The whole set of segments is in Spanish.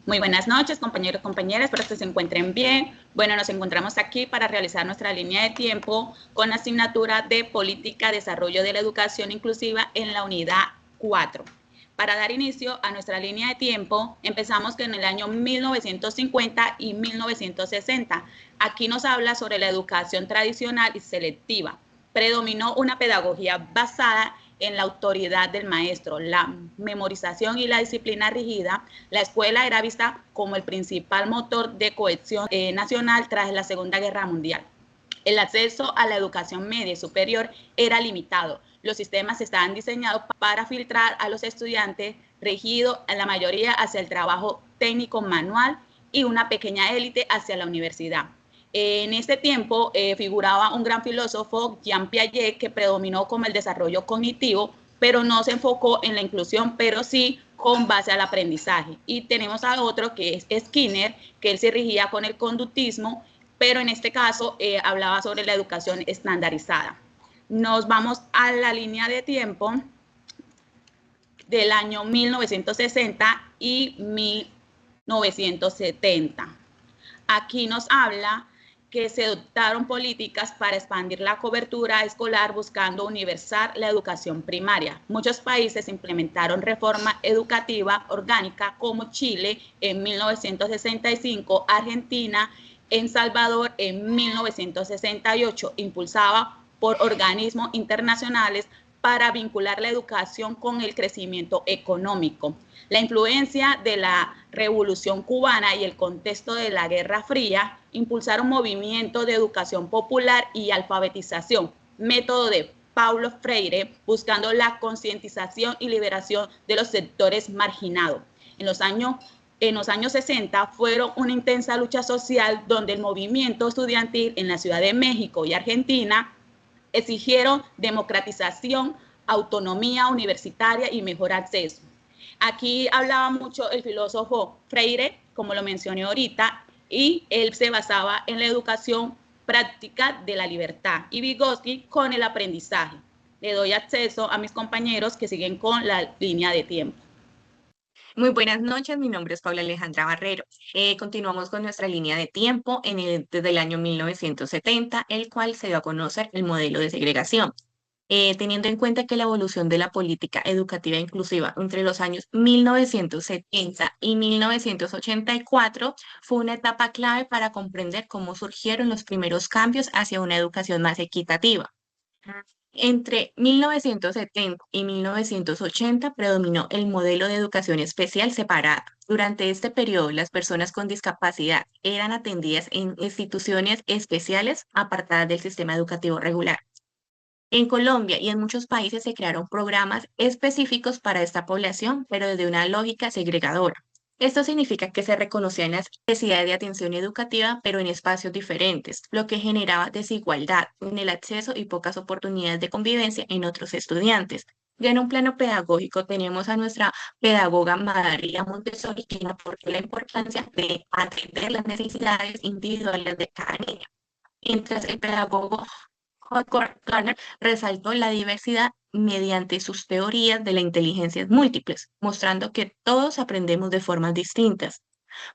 Muy buenas noches, compañeros y compañeras, espero que se encuentren bien. Bueno, nos encontramos aquí para realizar nuestra línea de tiempo con la asignatura de Política, Desarrollo de la Educación Inclusiva en la unidad 4. Para dar inicio a nuestra línea de tiempo, empezamos con el año 1950 y 1960. Aquí nos habla sobre la educación tradicional y selectiva. Predominó una pedagogía basada en la autoridad del maestro, la memorización y la disciplina rígida. La escuela era vista como el principal motor de cohesión nacional tras la Segunda Guerra Mundial. El acceso a la educación media y superior era limitado. Los sistemas estaban diseñados para filtrar a los estudiantes, regidos en la mayoría hacia el trabajo técnico manual y una pequeña élite hacia la universidad. En este tiempo figuraba un gran filósofo, Jean Piaget, que predominó como el desarrollo cognitivo, pero no se enfocó en la inclusión, pero sí con base al aprendizaje. Y tenemos a otro que es Skinner, que él se regía con el conductismo, pero en este caso hablaba sobre la educación estandarizada. Nos vamos a la línea de tiempo del año 1960 y 1970. Aquí nos habla que se adoptaron políticas para expandir la cobertura escolar buscando universar la educación primaria. Muchos países implementaron reforma educativa orgánica como Chile en 1965, Argentina, en Salvador en 1968, impulsada por organismos internacionales para vincular la educación con el crecimiento económico. La influencia de la Revolución Cubana y el contexto de la Guerra Fría impulsaron movimientos de educación popular y alfabetización, método de Paulo Freire, buscando la concientización y liberación de los sectores marginados. En los años 60 fueron una intensa lucha social donde el movimiento estudiantil en la Ciudad de México y Argentina exigieron democratización, autonomía universitaria y mejor acceso. Aquí hablaba mucho el filósofo Freire, como lo mencioné ahorita, y él se basaba en la educación práctica de la libertad, y Vygotsky con el aprendizaje. Le doy acceso a mis compañeros que siguen con la línea de tiempo. Muy buenas noches, mi nombre es Paula Alejandra Barrero. Continuamos con nuestra línea de tiempo desde el año 1970, el cual se dio a conocer el modelo de segregación. Teniendo en cuenta que la evolución de la política educativa inclusiva entre los años 1970 y 1984 fue una etapa clave para comprender cómo surgieron los primeros cambios hacia una educación más equitativa. Entre 1970 y 1980 predominó el modelo de educación especial separada. Durante este periodo, las personas con discapacidad eran atendidas en instituciones especiales apartadas del sistema educativo regular. En Colombia y en muchos países se crearon programas específicos para esta población, pero desde una lógica segregadora. Esto significa que se reconocían las necesidades de atención educativa, pero en espacios diferentes, lo que generaba desigualdad en el acceso y pocas oportunidades de convivencia en otros estudiantes. Ya en un plano pedagógico tenemos a nuestra pedagoga María Montessori, quien aportó la importancia de atender las necesidades individuales de cada niño. Mientras el pedagogo Garner resaltó la diversidad mediante sus teorías de la inteligencia múltiples, mostrando que todos aprendemos de formas distintas.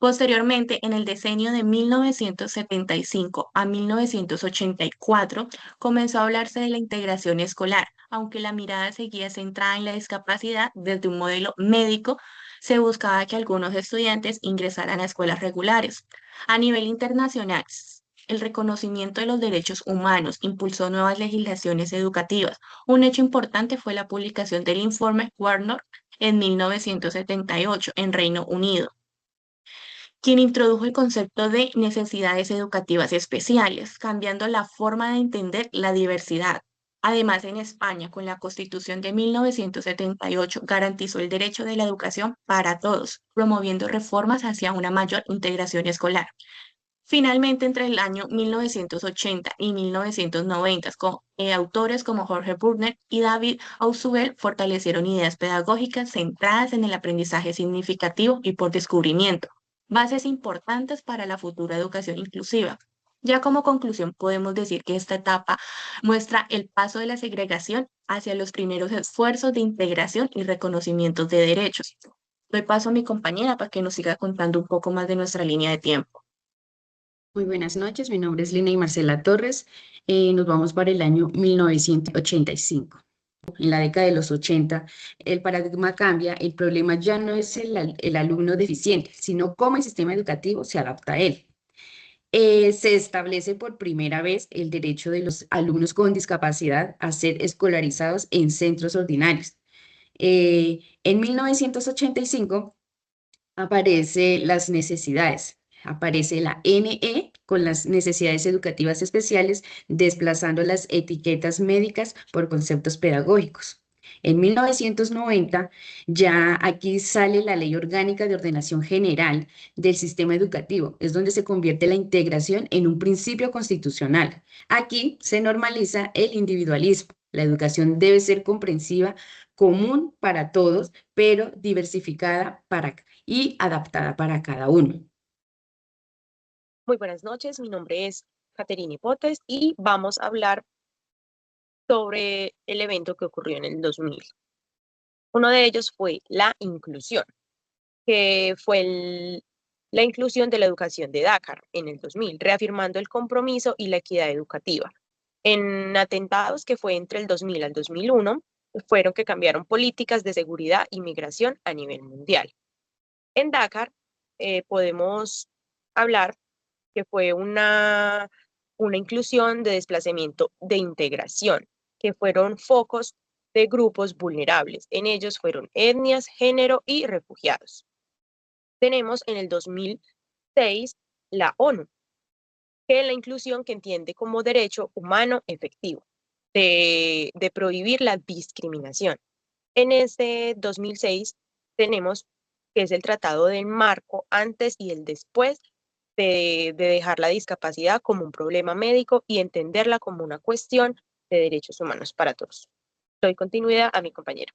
Posteriormente, en el decenio de 1975 a 1984, comenzó a hablarse de la integración escolar, aunque la mirada seguía centrada en la discapacidad desde un modelo médico. Se buscaba que algunos estudiantes ingresaran a escuelas regulares. A nivel internacional, el reconocimiento de los derechos humanos impulsó nuevas legislaciones educativas. Un hecho importante fue la publicación del informe Warnock en 1978 en Reino Unido, quien introdujo el concepto de necesidades educativas especiales, cambiando la forma de entender la diversidad. Además, en España, con la Constitución de 1978, garantizó el derecho de la educación para todos, promoviendo reformas hacia una mayor integración escolar. Finalmente, entre el año 1980 y 1990, autores como Jorge Burner y David Ausubel fortalecieron ideas pedagógicas centradas en el aprendizaje significativo y por descubrimiento, bases importantes para la futura educación inclusiva. Ya como conclusión, podemos decir que esta etapa muestra el paso de la segregación hacia los primeros esfuerzos de integración y reconocimiento de derechos. Doy paso a mi compañera para que nos siga contando un poco más de nuestra línea de tiempo. Muy buenas noches, mi nombre es Lina y Marcela Torres. Nos vamos para el año 1985. En la década de los 80, el paradigma cambia, el problema ya no es el alumno deficiente, sino cómo el sistema educativo se adapta a él. Se establece por primera vez el derecho de los alumnos con discapacidad a ser escolarizados en centros ordinarios. En 1985 aparecen las necesidades. Aparece la NE con las necesidades educativas especiales, desplazando las etiquetas médicas por conceptos pedagógicos. En 1990 ya aquí sale la Ley Orgánica de Ordenación General del Sistema Educativo, es donde se convierte la integración en un principio constitucional. Aquí se normaliza el individualismo. La educación debe ser comprensiva, común para todos, pero diversificada y adaptada para cada uno. Muy buenas noches, mi nombre es Caterina Hipotes y vamos a hablar sobre el evento que ocurrió en el 2000. Uno de ellos fue la inclusión, que fue la inclusión de la educación de Dakar en el 2000, reafirmando el compromiso y la equidad educativa. En atentados que fue entre el 2000 al 2001, fueron que cambiaron políticas de seguridad y migración a nivel mundial. En Dakar podemos hablar que fue una inclusión de desplazamiento de integración, que fueron focos de grupos vulnerables. En ellos fueron etnias, género y refugiados. Tenemos en el 2006 la ONU, que es la inclusión que entiende como derecho humano efectivo, de prohibir la discriminación. En este 2006 tenemos que es el Tratado del Marco antes y el después de dejar la discapacidad como un problema médico y entenderla como una cuestión de derechos humanos para todos. Doy continuidad a mi compañero.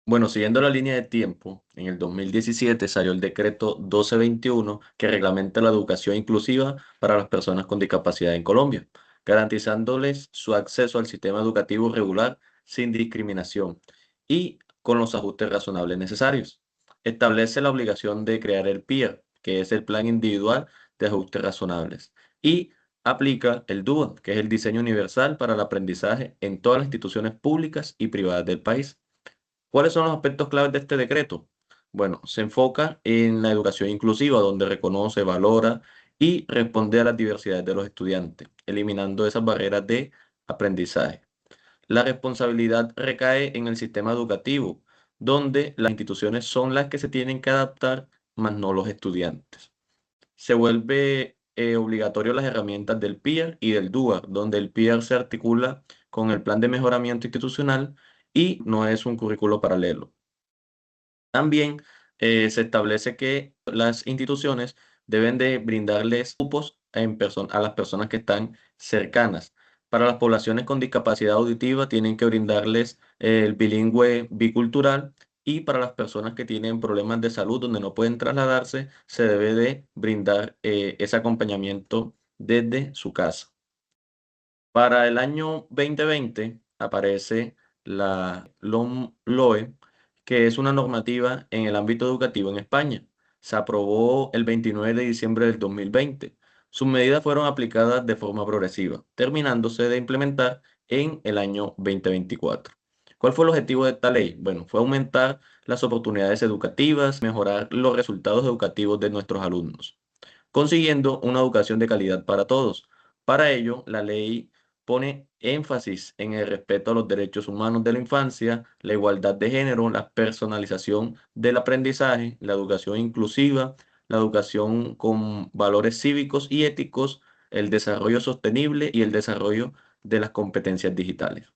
Bueno, siguiendo la línea de tiempo, en el 2017 salió el decreto 1221 que reglamenta la educación inclusiva para las personas con discapacidad en Colombia, garantizándoles su acceso al sistema educativo regular sin discriminación y con los ajustes razonables necesarios. Establece la obligación de crear el PIA, que es el Plan Individual de Ajustes Razonables, y aplica el DUA, que es el Diseño Universal para el Aprendizaje en todas las instituciones públicas y privadas del país. ¿Cuáles son los aspectos claves de este decreto? Bueno, se enfoca en la educación inclusiva, donde reconoce, valora y responde a las diversidades de los estudiantes, eliminando esas barreras de aprendizaje. La responsabilidad recae en el sistema educativo, donde las instituciones son las que se tienen que adaptar, más no los estudiantes. Se vuelve obligatorio las herramientas del PIER y del DUAR, donde el PIER se articula con el Plan de Mejoramiento Institucional y no es un currículo paralelo. También se establece que las instituciones deben de brindarles cupos a las personas que están cercanas. Para las poblaciones con discapacidad auditiva tienen que brindarles el bilingüe bicultural, y para las personas que tienen problemas de salud donde no pueden trasladarse, se debe de brindar ese acompañamiento desde su casa. Para el año 2020 aparece la LOMLOE, que es una normativa en el ámbito educativo en España. Se aprobó el 29 de diciembre del 2020. Sus medidas fueron aplicadas de forma progresiva, terminándose de implementar en el año 2024. ¿Cuál fue el objetivo de esta ley? Bueno, fue aumentar las oportunidades educativas, mejorar los resultados educativos de nuestros alumnos, consiguiendo una educación de calidad para todos. Para ello, la ley pone énfasis en el respeto a los derechos humanos de la infancia, la igualdad de género, la personalización del aprendizaje, la educación inclusiva, la educación con valores cívicos y éticos, el desarrollo sostenible y el desarrollo de las competencias digitales.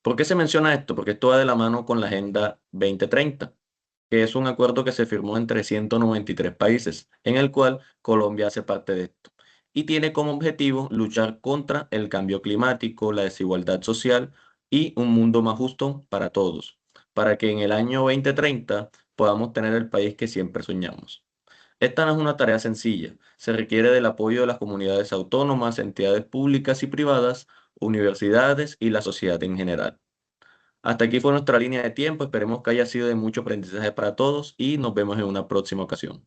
¿Por qué se menciona esto? Porque esto va de la mano con la Agenda 2030, que es un acuerdo que se firmó entre 193 países, en el cual Colombia hace parte de esto, y tiene como objetivo luchar contra el cambio climático, la desigualdad social y un mundo más justo para todos, para que en el año 2030 podamos tener el país que siempre soñamos. Esta no es una tarea sencilla, se requiere del apoyo de las comunidades autónomas, entidades públicas y privadas, universidades y la sociedad en general. Hasta aquí fue nuestra línea de tiempo. Esperemos que haya sido de mucho aprendizaje para todos y nos vemos en una próxima ocasión.